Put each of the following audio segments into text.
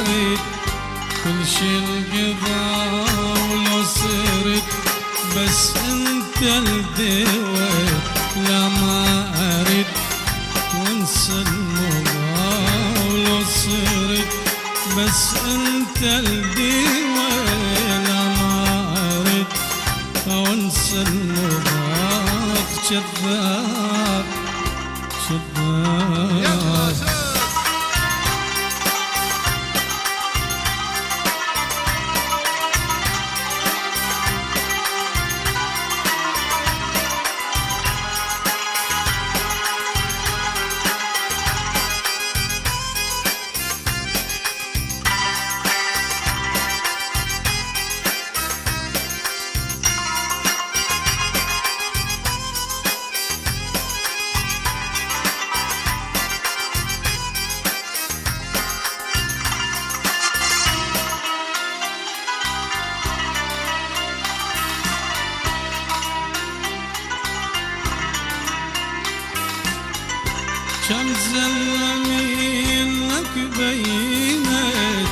اريد كل شي انقضى ولو صرت بس انت الدواء لا ما اريد وانسى المضى ولو صرت بس انت الدواء لا ما اريد وانسى المضى كذاب كذاب كم زلمينك بينك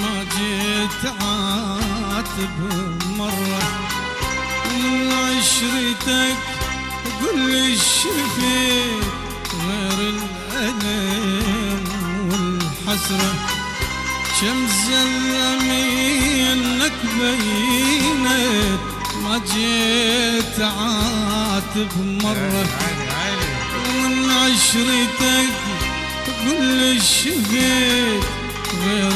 ما جيت عاتب مرة من عشرتك قل لي شفيت غير الألم والحسرة كم زلمينك بينك ما جيت عاتب مرة من عشرتك كل شفيت غير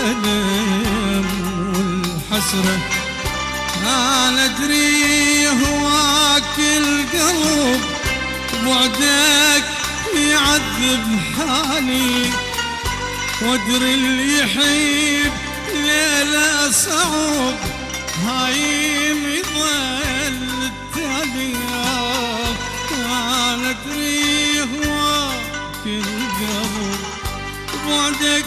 الألم والحسرة أنا أدري هواك القلب بعدك يعذب حالي وأدري اللي يحب ليلة صعب هايم يظل التالي أنا أدري هواك القلب بعدك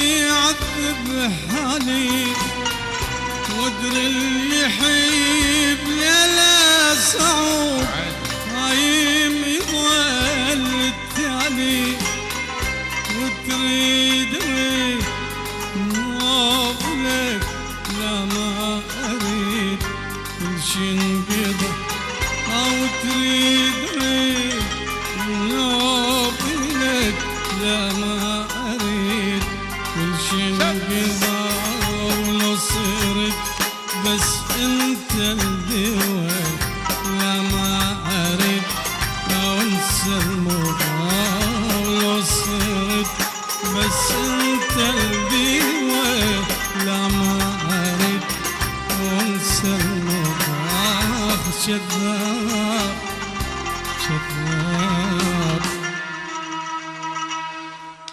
يعذب حالي وأدري اللي يحب ليلة صعب هايم يظل التالي وتريد موافلك لا ما أريد كل شي انقضى أو تريد موافلك لا ما أريد كل شي انقضى ولو صرت بس انت الدواء لا ما أريد وانسى المضى ولو صرت بس انت الدواء لا ما أريد وانسى المضى كذاب كذاب.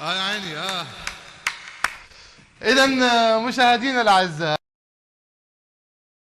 يا عيني. إذا مشاهدينا الأعزاء